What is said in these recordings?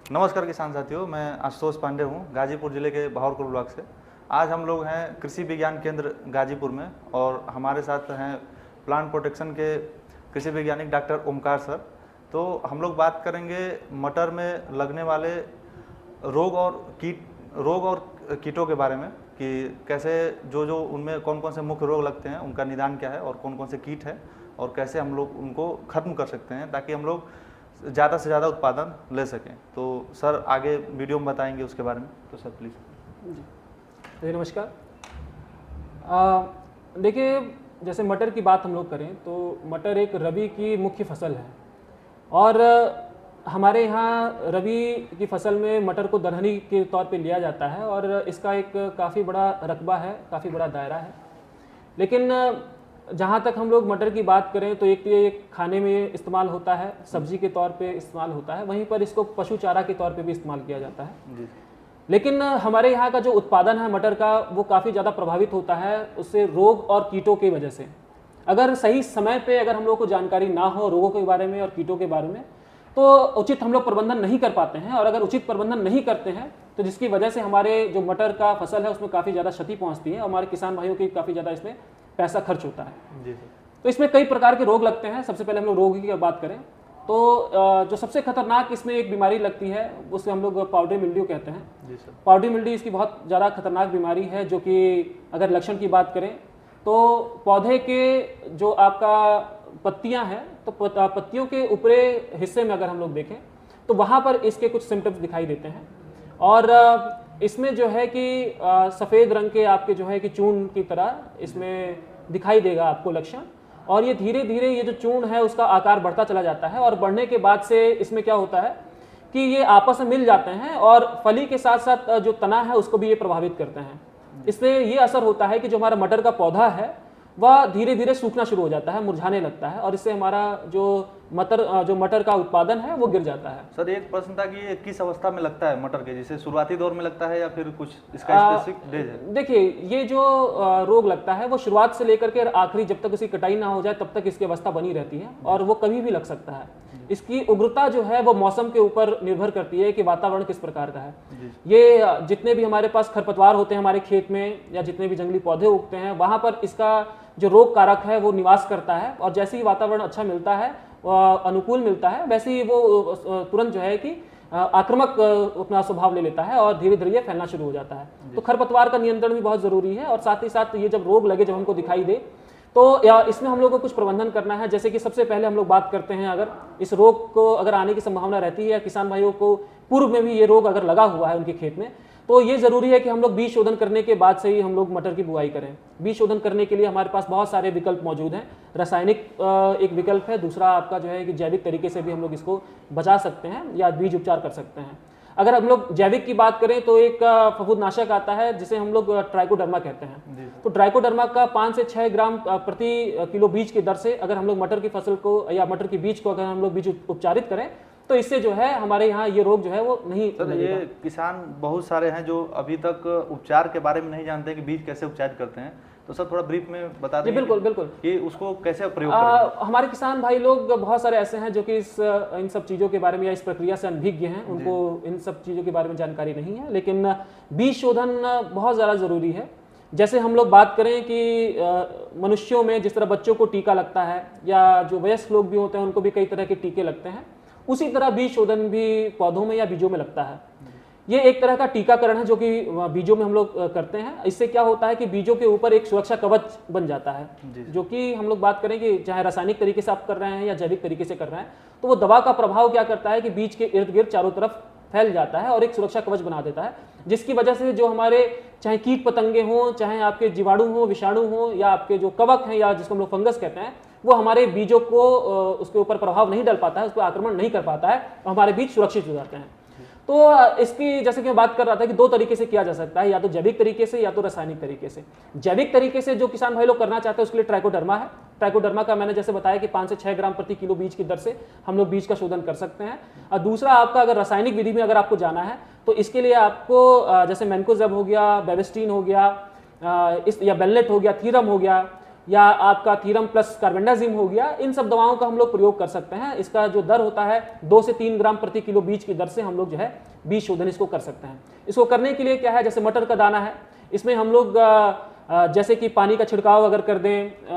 नमस्कार किसान साथियों, मैं आशुतोष पांडे हूँ, गाजीपुर जिले के बहावरपुर ब्लॉक से। आज हम लोग हैं कृषि विज्ञान केंद्र गाजीपुर में और हमारे साथ हैं प्लांट प्रोटेक्शन के कृषि वैज्ञानिक डॉक्टर ओमकार सर। तो हम लोग बात करेंगे मटर में लगने वाले रोग और कीटों के बारे में कि कैसे जो उनमें कौन कौन से मुख्य रोग लगते हैं, उनका निदान क्या है और कौन कौन से कीट हैं और कैसे हम लोग उनको खत्म कर सकते हैं ताकि हम लोग ज़्यादा से ज़्यादा उत्पादन ले सकें। तो सर आगे वीडियो में बताएंगे उसके बारे में, तो सर प्लीज़। जी नमस्कार। देखिए, जैसे मटर की बात हम लोग करें तो मटर एक रबी की मुख्य फसल है और हमारे यहाँ रबी की फसल में मटर को दलहनी के तौर पे लिया जाता है और इसका एक काफ़ी बड़ा रकबा है, काफ़ी बड़ा दायरा है। लेकिन जहाँ तक हम लोग मटर की बात करें तो एक तो ये खाने में इस्तेमाल होता है, सब्जी के तौर पे इस्तेमाल होता है, वहीं पर इसको पशु चारा के तौर पे भी इस्तेमाल किया जाता है जी। लेकिन हमारे यहाँ का जो उत्पादन है मटर का वो काफ़ी ज़्यादा प्रभावित होता है उससे रोग और कीटों की वजह से। अगर सही समय पे अगर हम लोग को जानकारी ना हो रोगों के बारे में और कीटों के बारे में तो उचित हम लोग प्रबंधन नहीं कर पाते हैं, और अगर उचित प्रबंधन नहीं करते हैं तो जिसकी वजह से हमारे जो मटर का फसल है उसमें काफ़ी ज़्यादा क्षति पहुँचती है, हमारे किसान भाइयों की काफ़ी ज़्यादा इसमें पैसा खर्च होता है जी। तो इसमें कई प्रकार के रोग लगते हैं। सबसे पहले हम लोग रोग की बात करें तो जो सबसे खतरनाक इसमें एक बीमारी लगती है उसे हम लोग पाउडरी मिल्ड्यू कहते हैं जी सर। पाउडरी मिल्ड्यू इसकी बहुत ज़्यादा खतरनाक बीमारी है, जो कि अगर लक्षण की बात करें तो पौधे के जो आपका पत्तियां हैं तो पत्तियों के ऊपरी हिस्से में अगर हम लोग देखें तो वहाँ पर इसके कुछ सिम्टम्स दिखाई देते हैं और इसमें जो है कि सफ़ेद रंग के आपके जो है कि चूर्ण की तरह इसमें दिखाई देगा आपको लक्षण, और ये धीरे धीरे ये जो चूर्ण है उसका आकार बढ़ता चला जाता है और बढ़ने के बाद से इसमें क्या होता है कि ये आपस में मिल जाते हैं और फली के साथ साथ जो तना है उसको भी ये प्रभावित करते हैं। इससे ये असर होता है कि जो हमारा मटर का पौधा है वह धीरे धीरे सूखना शुरू हो जाता है, मुरझाने लगता है और इससे हमारा जो मटर का उत्पादन है वो गिर जाता है। सर एक प्रश्न था कि ये किस अवस्था में लगता है मटर के, जैसे शुरुआती दौर में लगता है या फिर कुछ इसका स्पेसिफिक डेज है? देखिए, ये जो रोग लगता है वो शुरुआत से लेकर के आखिरी जब तक उसकी कटाई ना हो जाए तब तक इसकी अवस्था बनी रहती है और वो कभी भी लग सकता है। इसकी उग्रता जो है वो मौसम के ऊपर निर्भर करती है कि वातावरण किस प्रकार का है। ये जितने भी हमारे पास खरपतवार होते हैं हमारे खेत में या जितने भी जंगली पौधे उगते हैं वहां पर इसका जो रोग कारक है वो निवास करता है, और जैसे ही वातावरण अच्छा मिलता है अनुकूल मिलता है वैसे ही वो तुरंत जो है कि आक्रामक अपना स्वभाव ले लेता है और धीरे धीरे फैलना शुरू हो जाता है। तो खरपतवार का नियंत्रण भी बहुत जरूरी है और साथ ही साथ ये जब रोग लगे, जब हमको दिखाई दे तो इसमें हम लोग को कुछ प्रबंधन करना है। जैसे कि सबसे पहले हम लोग बात करते हैं, अगर इस रोग को अगर आने की संभावना रहती है या किसान भाइयों को पूर्व में भी ये रोग अगर लगा हुआ है उनके खेत में, तो ये जरूरी है कि हम लोग बीज शोधन करने के बाद से ही हम लोग मटर की बुआई करें। बीज शोधन करने के लिए हमारे पास बहुत सारे विकल्प मौजूद हैं। रासायनिक एक विकल्प है, दूसरा आपका जो है कि जैविक तरीके से भी हम लोग इसको बचा सकते हैं या बीज उपचार कर सकते हैं। अगर हम लोग जैविक की बात करें तो एक फफूंदनाशक आता है जिसे हम लोग ट्राइकोडर्मा कहते हैं। तो ट्राइकोडर्मा का 5 से 6 ग्राम प्रति किलो बीज की दर से अगर हम लोग मटर की फसल को या मटर की बीज को अगर हम लोग बीज उपचारित करें तो इससे जो है हमारे यहाँ ये रोग जो है वो नहीं। सर ये किसान बहुत सारे हैं जो अभी तक उपचार के बारे में नहीं जानते कि बीज कैसे उपचारित करते हैं, तो सर थोड़ा ब्रीफ में बता दें। बिल्कुल बिल्कुल कि उसको कैसे प्रयोग करें। हमारे किसान भाई लोग बहुत सारे ऐसे हैं जो कि इन सब चीज़ों के बारे में या इस प्रक्रिया से अनभिज्ञ हैं, उनको इन सब चीज़ों के बारे में जानकारी नहीं है। लेकिन बीज शोधन बहुत ज़्यादा ज़रूरी है। जैसे हम लोग बात करें कि मनुष्यों में जिस तरह बच्चों को टीका लगता है या जो वयस्क लोग भी होते हैं उनको भी कई तरह के टीके लगते हैं, उसी तरह बीज शोधन भी पौधों में या बीजों में लगता है। ये एक तरह का टीकाकरण है जो कि बीजों में हम लोग करते हैं। इससे क्या होता है कि बीजों के ऊपर एक सुरक्षा कवच बन जाता है, जो कि हम लोग बात करें कि चाहे रासायनिक तरीके से आप कर रहे हैं या जैविक तरीके से कर रहे हैं, तो वो दवा का प्रभाव क्या करता है कि बीज के इर्द गिर्द चारों तरफ फैल जाता है और एक सुरक्षा कवच बना देता है, जिसकी वजह से जो हमारे चाहे कीट पतंगे हों, चाहे आपके जीवाणु हों, विषाणु हों या आपके जो कवक हैं या जिसको हम लोग फंगस कहते हैं, वो हमारे बीजों को उसके ऊपर प्रभाव नहीं डाल पाता है, उस पर आक्रमण नहीं कर पाता है, हमारे बीज सुरक्षित हो जाते हैं। तो इसकी जैसे कि मैं बात कर रहा था कि 2 तरीके से किया जा सकता है, या तो जैविक तरीके से या तो रासायनिक तरीके से। जैविक तरीके से जो किसान भाई लोग करना चाहते हैं उसके लिए ट्राइकोडर्मा है। ट्राइकोडर्मा का मैंने जैसे बताया कि 5 से 6 ग्राम प्रति किलो बीज की दर से हम लोग बीज का शोधन कर सकते हैं। और दूसरा आपका अगर रासायनिक विधि में अगर आपको जाना है तो इसके लिए आपको जैसे मैनकोजेब हो गया, बेबिस्टीन हो गया, या बेलनेट हो गया, थीरम हो गया, या आपका थीरम प्लस कार्बेंडाजिम हो गया, इन सब दवाओं का हम लोग प्रयोग कर सकते हैं। इसका जो दर होता है 2 से 3 ग्राम प्रति किलो बीज की दर से हम लोग जो है बीज शोधन इसको कर सकते हैं। इसको करने के लिए क्या है, जैसे मटर का दाना है, इसमें हम लोग जैसे कि पानी का छिड़काव अगर कर दें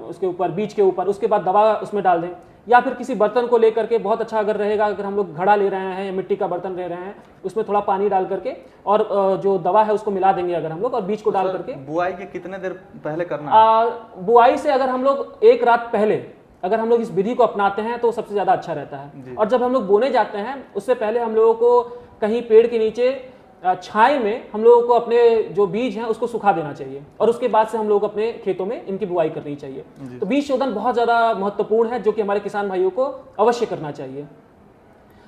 उसके ऊपर, बीज के ऊपर, उसके बाद दवा उसमें डाल दें, या फिर किसी बर्तन को लेकर के, बहुत अच्छा अगर रहेगा अगर हम लोग घड़ा ले रहे हैं या मिट्टी का बर्तन ले रहे हैं, उसमें थोड़ा पानी डाल करके और जो दवा है उसको मिला देंगे अगर हम लोग, और बीज को डाल करके। बुआई के कितने देर पहले करना है? बुआई से अगर हम लोग 1 रात पहले अगर हम लोग इस विधि को अपनाते हैं तो सबसे ज्यादा अच्छा रहता है। और जब हम लोग बोने जाते हैं उससे पहले हम लोगों को कहीं पेड़ के नीचे छाए में हम लोगों को अपने जो बीज हैं उसको सुखा देना चाहिए, और उसके बाद से हम लोग अपने खेतों में इनकी बुआई करनी चाहिए। तो बीज शोधन बहुत ज्यादा महत्वपूर्ण है, जो कि हमारे किसान भाइयों को अवश्य करना चाहिए।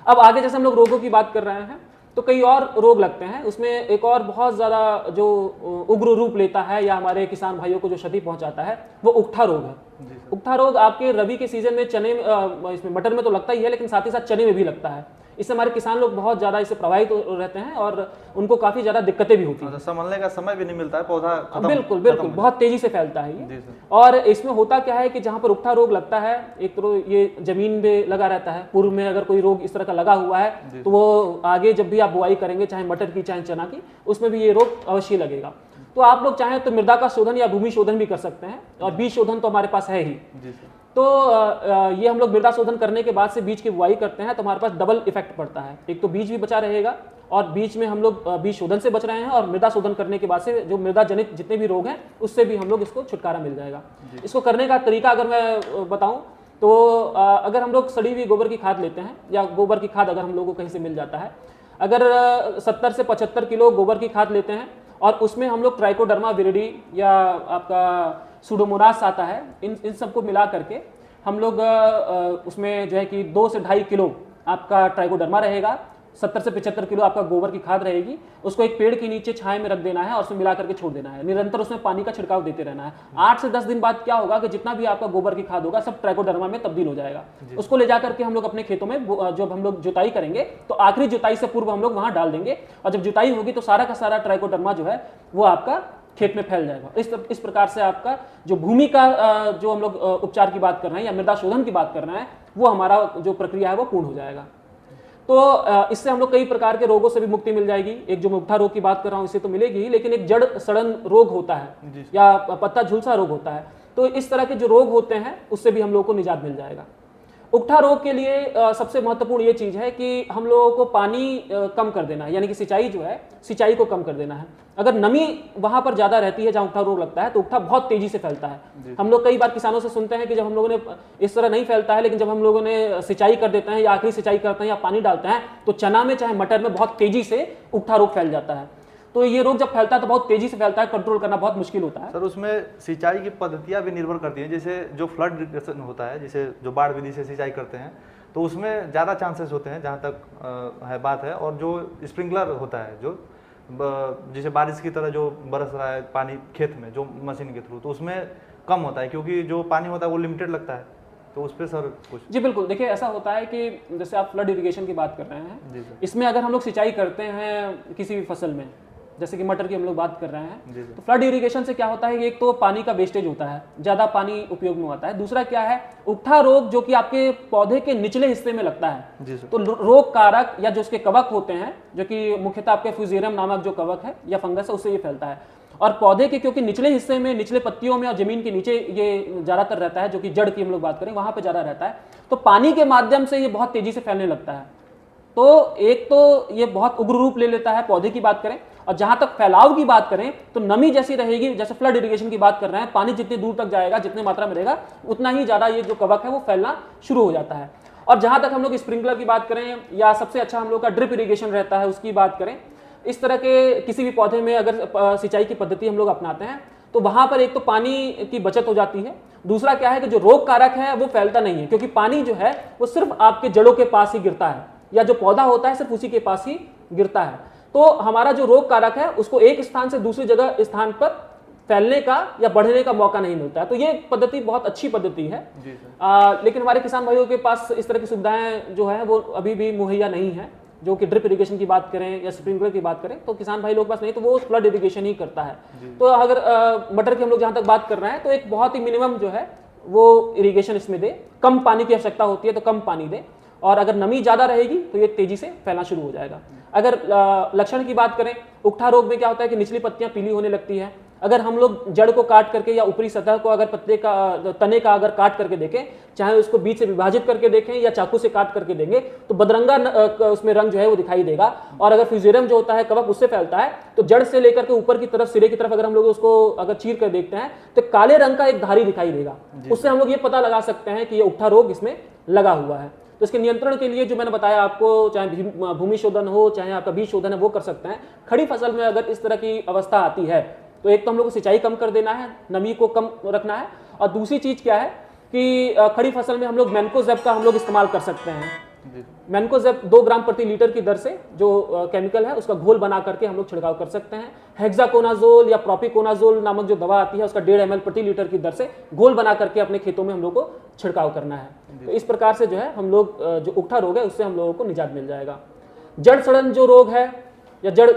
अब आगे जैसे हम लोग रोगों की बात कर रहे हैं तो कई और रोग लगते हैं, उसमें एक और बहुत ज्यादा जो उग्र रूप लेता है या हमारे किसान भाइयों को जो क्षति पहुंचाता है वो उकठा रोग है। उकठा रोग आपके रबी के सीजन में चने इसमें मटर में तो लगता ही है, लेकिन साथ ही साथ चने में भी लगता है। इससे हमारे किसान लोग बहुत ज्यादा इससे प्रभावित रहते हैं और उनको काफी ज्यादा दिक्कतें भी होती हैं। संभलने का समय भी नहीं मिलता है, पौधा बिल्कुल बिल्कुल बहुत तेजी से फैलता है ये। और इसमें होता क्या है कि जहां पर उकठा रोग लगता है, एक तो ये जमीन में लगा रहता है, पूर्व में अगर कोई रोग इस तरह का लगा हुआ है तो वो आगे जब भी आप बुआई करेंगे, चाहे मटर की चाहे चना की, उसमें भी ये रोग अवश्य लगेगा। तो आप लोग चाहें तो मृदा का शोधन या भूमि शोधन भी कर सकते हैं, और बीज शोधन तो हमारे पास है ही। तो ये हम लोग मृदा शोधन करने के बाद से बीज की बुआई करते हैं तो हमारे पास डबल इफेक्ट पड़ता है। एक तो बीज भी बचा रहेगा और बीच में हम लोग बीज शोधन से बच रहे हैं, और मृदा शोधन करने के बाद से जो मृदा जनित जितने भी रोग हैं उससे भी हम लोग इसको छुटकारा मिल जाएगा। इसको करने का तरीका अगर मैं बताऊं तो अगर हम लोग सड़ी हुई गोबर की खाद लेते हैं, या गोबर की खाद अगर हम लोग को कहीं से मिल जाता है, अगर 70 से 75 किलो गोबर की खाद लेते हैं और उसमें हम लोग ट्राइकोडर्मा विरिडी या आपका सूडोमोनास आता है, इन सबको मिला करके हम लोग उसमें जो है कि 2 से 2.5 किलो आपका ट्राइकोडर्मा रहेगा, 70 से 75 किलो आपका गोबर की खाद रहेगी, उसको एक पेड़ के नीचे छाए में रख देना है और उसमें मिला करके छोड़ देना है। निरंतर उसमें पानी का छिड़काव देते रहना है। 8 से 10 दिन बाद क्या होगा कि जितना भी आपका गोबर की खाद होगा सब ट्राइकोडर्मा में तब्दील हो जाएगा। उसको ले जाकर के हम लोग अपने खेतों में जब हम लोग जुताई करेंगे तो आखिरी जुताई से पूर्व हम लोग वहां डाल देंगे, और जब जुताई होगी तो सारा का सारा ट्राइकोडर्मा जो है वो आपका खेत में फैल जाएगा। इस प्रकार से आपका जो भूमि का जो हम लोग उपचार की बात कर रहे हैं या मृदा शोधन की बात कर रहे हैं, वो हमारा जो प्रक्रिया है वो पूर्ण हो जाएगा। तो इससे हम लोग कई प्रकार के रोगों से भी मुक्ति मिल जाएगी। एक जो मुग्धा रोग की बात कर रहा हूं इससे तो मिलेगी, लेकिन एक जड़ सड़न रोग होता है या पत्ता झुलसा रोग होता है, तो इस तरह के जो रोग होते हैं उससे भी हम लोगों को निजात मिल जाएगा। उकठा रोग के लिए सबसे महत्वपूर्ण ये चीज है कि हम लोगों को पानी कम कर देना है, यानी कि सिंचाई जो है सिंचाई को कम कर देना है। अगर नमी वहां पर ज्यादा रहती है जहां उकठा रोग लगता है तो उकठा बहुत तेजी से फैलता है। हम लोग कई बार किसानों से सुनते हैं कि जब हम लोगों ने इस तरह नहीं फैलता है, लेकिन जब हम लोगों ने सिंचाई कर देते हैं या आखिरी सिंचाई करते हैं या पानी डालते हैं तो चना में चाहे मटर में बहुत तेजी से उकठा रोग फैल जाता है। तो ये रोग जब फैलता है तो बहुत तेजी से फैलता है, कंट्रोल करना बहुत मुश्किल होता है। सर उसमें सिंचाई की पद्धतियां भी निर्भर करती हैं, जैसे जो फ्लड इरिगेशन होता है, जैसे जो बाढ़ विधि से सिंचाई करते हैं तो उसमें ज़्यादा चांसेस होते हैं जहाँ तक है बात है, और जो स्प्रिंकलर होता है जो जैसे बारिश की तरह जो बरस रहा है पानी खेत में जो मशीन के थ्रू, तो उसमें कम होता है क्योंकि जो पानी होता है वो लिमिटेड लगता है। तो उस पर सर कुछ? जी बिल्कुल, देखिए ऐसा होता है कि जैसे आप फ्लड इरिगेशन की बात कर रहे हैं, इसमें अगर हम लोग सिंचाई करते हैं किसी भी फसल में, जैसे कि मटर की हम लोग बात कर रहे हैं, तो फ्लड इरिगेशन से क्या होता है कि एक तो पानी का वेस्टेज होता है, ज्यादा पानी उपयोग में आता है। दूसरा क्या है, उकठा रोग जो कि आपके पौधे के निचले हिस्से में लगता है, तो रोग कारक या जो उसके कवक होते हैं, जो कि मुख्यतः आपके फ्यूजेरियम नामक जो कवक है या फंगस है, उससे ये फैलता है। और पौधे के क्योंकि निचले हिस्से में, निचले पत्तियों में और जमीन के नीचे ये ज्यादातर रहता है, जो कि जड़ की हम लोग बात करें वहां पर ज्यादा रहता है, तो पानी के माध्यम से ये बहुत तेजी से फैलने लगता है। तो एक तो ये बहुत उग्र रूप ले लेता है पौधे की बात करें, और जहां तक फैलाव की बात करें तो नमी जैसी रहेगी, जैसे फ्लड इरिगेशन की बात कर रहे हैं, पानी जितनी दूर तक जाएगा, जितनी मात्रा में रहेगा, उतना ही ज्यादा ये जो कवक है वो फैलना शुरू हो जाता है। और जहां तक हम लोग स्प्रिंकलर की बात करें या सबसे अच्छा हम लोग का ड्रिप इरिगेशन रहता है उसकी बात करें, इस तरह के किसी भी पौधे में अगर सिंचाई की पद्धति हम लोग अपनाते हैं तो वहां पर एक तो पानी की बचत हो जाती है, दूसरा क्या है कि जो रोग कारक है वो फैलता नहीं है, क्योंकि पानी जो है वो सिर्फ आपके जड़ों के पास ही गिरता है, या जो पौधा होता है सिर्फ उसी के पास ही गिरता है। तो हमारा जो रोग कारक है उसको एक स्थान से दूसरी जगह स्थान पर फैलने का या बढ़ने का मौका नहीं मिलता है। तो ये पद्धति बहुत अच्छी पद्धति है, लेकिन हमारे किसान भाइयों के पास इस तरह की सुविधाएं जो है वो अभी भी मुहैया नहीं है। जो कि ड्रिप इरिगेशन की बात करें या स्प्रिंकलर की बात करें, तो किसान भाई लोग के पास नहीं, तो वो फ्लड इरिगेशन ही करता है। तो अगर मटर की हम लोग जहाँ तक बात कर रहे हैं, तो एक बहुत ही मिनिमम जो है वो इरिगेशन इसमें दे, कम पानी की आवश्यकता होती है तो कम पानी दे, और अगर नमी ज़्यादा रहेगी तो ये तेजी से फैलना शुरू हो जाएगा। अगर लक्षण की बात करें, उकठा रोग में क्या होता है कि निचली पत्तियां पीली होने लगती है। अगर हम लोग जड़ को काट करके या ऊपरी सतह को अगर पत्ते का तने का अगर काट करके देखें, चाहे उसको बीच से विभाजित करके देखें या चाकू से काट करके देंगे, तो बदरंगा उसमें रंग जो है वो दिखाई देगा। और अगर फ्यूजेरियम जो होता है कवक उससे फैलता है, तो जड़ से लेकर के ऊपर की तरफ, सिरे की तरफ अगर हम लोग उसको अगर चीर कर देखते हैं तो काले रंग का एक धारी दिखाई देगा। उससे हम लोग ये पता लगा सकते हैं कि ये उकठा रोग इसमें लगा हुआ है। तो इसके नियंत्रण के लिए जो मैंने बताया आपको, चाहे भूमि शोधन हो चाहे आपका बीज शोधन है, वो कर सकते हैं। खड़ी फसल में अगर इस तरह की अवस्था आती है तो एक तो हम लोग को सिंचाई कम कर देना है, नमी को कम रखना है, और दूसरी चीज क्या है कि खड़ी फसल में हम लोग मैनकोजेब का हम लोग इस्तेमाल कर सकते हैं। मैनकोजेब 2 ग्राम प्रति लीटर की दर से जो केमिकल है उसका घोल बना करके हम लोग छिड़काव कर सकते हैं। हेक्साकोनाजोल या प्रोपिकोनाजोल नामक जो दवा आती है उसका 1.5 ml प्रति लीटर की दर से घोल बना करके अपने खेतों में हम लोग को छिड़काव करना है। तो इस प्रकार से जो है हम लोग जो उकठा रोग है उससे हम लोगों को निजात मिल जाएगा। जड़ सड़न जो रोग है या जड़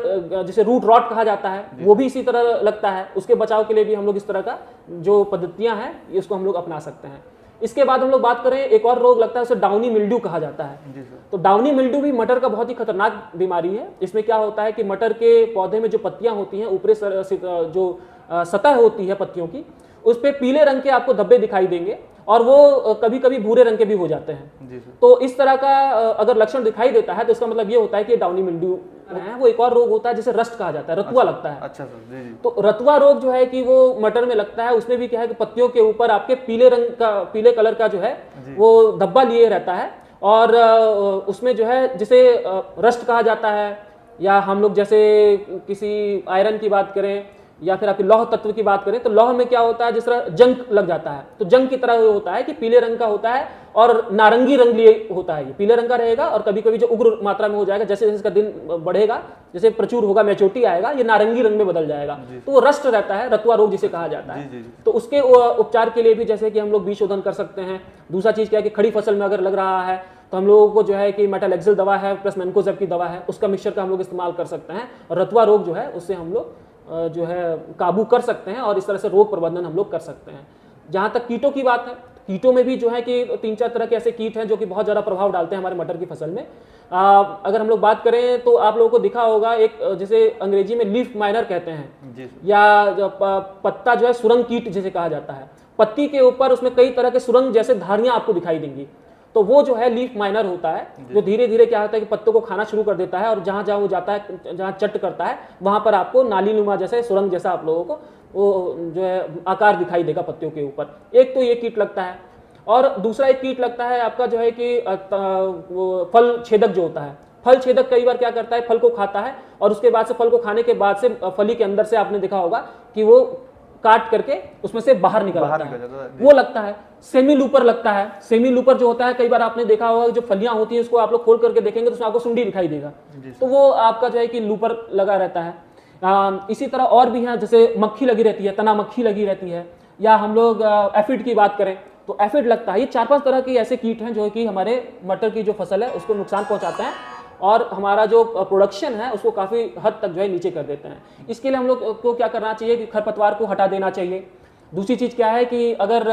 जिसे रूट रॉट कहा जाता है, वो भी इसी तरह लगता है। उसके बचाव के लिए भी हम लोग इस तरह का जो पद्धतियां हैं इसको हम लोग अपना सकते हैं। इसके बाद हम लोग बात करें, एक और रोग लगता है उसे डाउनी मिल्ड्यू कहा जाता है। तो डाउनी मिल्ड्यू भी मटर का बहुत ही खतरनाक बीमारी है। इसमें क्या होता है कि मटर के पौधे में जो पत्तियां होती हैं, ऊपरी जो सतह होती है पत्तियों की, उस पर पीले रंग के आपको धब्बे दिखाई देंगे और वो कभी कभी भूरे रंग के भी हो जाते हैं। तो इस तरह का अगर लक्षण दिखाई देता है तो इसका मतलब ये होता है कि डाउनी मिल्ड्यू है। वो एक और रोग होता है जिसे रस्ट कहा जाता है, रतुआ लगता है। अच्छा सर, जी। तो रतुआ रोग जो है कि वो मटर में लगता है। उसमें भी क्या है कि पत्तियों के ऊपर आपके पीले कलर का जो है वो धब्बा लिए रहता है, और उसमें जो है जिसे रस्ट कहा जाता है, या हम लोग जैसे किसी आयरन की बात करें या फिर आपके लौह तत्व की बात करें, तो लौह में क्या होता है, जिस तरह जंग लग जाता है, तो जंग की तरह होता है कि पीले रंग का होता है और नारंगी रंग लिए होता है। ये पीले रंग का रहेगा और कभी कभी जो उग्र मात्रा में हो जाएगा, जैसे जैसे इसका दिन बढ़ेगा, जैसे प्रचुर होगा, मैच्योरिटी आएगा, ये नारंगी रंग में बदल जाएगा। तो वो रस्ट रहता है, रतुआ रोग जिसे कहा जाता है। तो उसके उपचार के लिए भी जैसे कि हम लोग बीज शोधन कर सकते हैं। दूसरा चीज क्या है कि खड़ी फसल में अगर लग रहा है तो हम लोगों को जो है कि मेटालेक्सिल दवा है प्लस मैनकोजेब की दवा है, उसका मिक्सचर का हम लोग इस्तेमाल कर सकते हैं, और रतुआ रोग जो है उससे हम लोग जो है काबू कर सकते हैं, और इस तरह से रोग प्रबंधन हम लोग कर सकते हैं। जहां तक कीटों की बात है, कीटों में भी जो है कि 3-4 तरह के ऐसे कीट हैं जो कि बहुत ज़्यादा प्रभाव डालते हैं हमारे मटर की फसल में। अगर हम लोग बात करें तो आप लोगों को दिखा होगा एक जिसे अंग्रेजी में लीफ माइनर कहते हैं, या पत्ता जो है सुरंग कीट जिसे कहा जाता है। पत्ती के ऊपर उसमें कई तरह के सुरंग जैसे धारियां आपको दिखाई देंगी, तो वो जो है लीफ माइनर होता है, जो धीरे धीरे क्या होता है कि पत्तों को खाना शुरू कर देता है, और जहां जहां वो जाता है, जहां चट करता है, वहां पर आपको नाली नुमा जैसे सुरंग जैसा आप लोगों को वो जो है आकार दिखाई देगा पत्तियों के ऊपर। एक तो ये कीट लगता है, और दूसरा एक कीट लगता है आपका जो है कि वो फल छेदक जो होता है। फल छेदक कई बार क्या करता है, फल को खाता है और उसके बाद से फल को खाने के बाद से फली के अंदर से आपने देखा होगा कि वो काट करके उसमें से बाहर निकल आता है, वो लगता है। सेमी लूपर लगता है। सेमी लूपर जो होता है, कई बार आपने देखा होगा जो फलियां होती हैं उसको आप लोग खोल करके देखेंगे तो उसमें आपको सुंडी दिखाई देगा, तो वो आपका जो है कि लूपर लगा रहता है। इसी तरह और भी है, जैसे मक्खी लगी रहती है, तना मक्खी लगी रहती है, या हम लोग एफिड की बात करें तो एफिड लगता है। ये 4-5 तरह के ऐसे कीट हैं जो कि हमारे मटर की जो फसल है उसको नुकसान पहुंचाते हैं, और हमारा जो प्रोडक्शन है उसको काफ़ी हद तक जो है नीचे कर देते हैं। इसके लिए हम लोग को क्या करना चाहिए कि खरपतवार को हटा देना चाहिए। दूसरी चीज़ क्या है कि अगर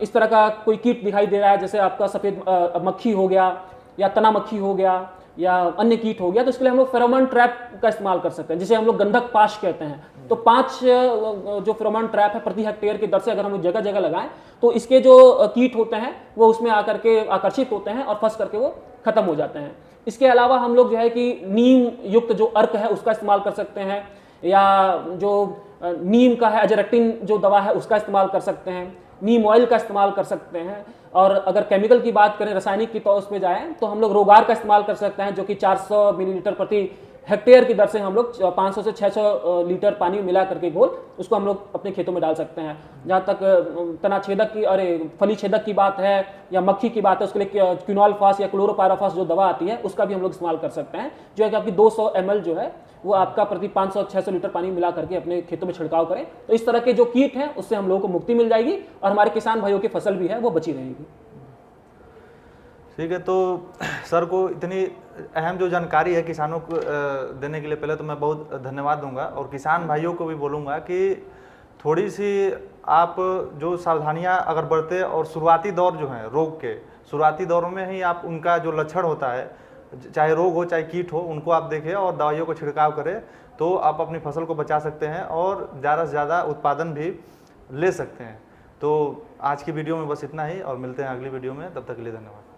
इस तरह का कोई कीट दिखाई दे रहा है, जैसे आपका सफ़ेद मक्खी हो गया या तना मक्खी हो गया या अन्य कीट हो गया, तो इसके लिए हम लोग फेरोमोन ट्रैप का इस्तेमाल कर सकते हैं, जिसे हम लोग गंधक पाश कहते हैं। तो 5 जो फेरोमोन ट्रैप है प्रति हेक्टेयर की दर से अगर हम जगह जगह लगाएं तो इसके जो कीट होते हैं वो उसमें आकर के आकर्षित होते हैं और फंस करके वो खत्म हो जाते हैं। इसके अलावा हम लोग जो है कि नीम युक्त जो अर्क है उसका इस्तेमाल कर सकते हैं, या जो नीम का है अजरेक्टिन जो दवा है उसका इस्तेमाल कर सकते हैं, नीम ऑयल का इस्तेमाल कर सकते हैं। और अगर केमिकल की बात करें, रासायनिक की तौर पे जाएं तो हम लोग रोगार का इस्तेमाल कर सकते हैं, जो कि 400 मिलीलीटर प्रति हेक्टेयर की दर से हम लोग 500 से 600 लीटर पानी मिला करके घोल उसको हम लोग अपने खेतों में डाल सकते हैं। जहाँ तक तना छेदक की फली छेदक की बात है या मक्खी की बात है, उसके लिए क्विनोलफास या क्लोरोपायराफास जो दवा आती है उसका भी हम लोग इस्तेमाल कर सकते हैं, जो है कि आपकी 200 ml जो है वो आपका प्रति 500-600 लीटर पानी मिला करके अपने खेतों में छिड़काव करें। तो इस तरह के जो कीट हैं उससे हम लोगों को मुक्ति मिल जाएगी और हमारे किसान भाइयों की फसल भी है वो बची रहेगी। ठीक है, तो सर को इतनी अहम जो जानकारी है किसानों को देने के लिए पहले तो मैं बहुत धन्यवाद दूंगा, और किसान भाइयों को भी बोलूँगा कि थोड़ी सी आप जो सावधानियां अगर बरते और शुरुआती दौर जो है रोग के शुरुआती दौरों में ही आप उनका जो लक्षण होता है, चाहे रोग हो चाहे कीट हो, उनको आप देखें और दवाइयों को छिड़काव करें, तो आप अपनी फसल को बचा सकते हैं और ज़्यादा से ज़्यादा उत्पादन भी ले सकते हैं। तो आज की वीडियो में बस इतना ही, और मिलते हैं अगली वीडियो में, तब तक के लिए धन्यवाद।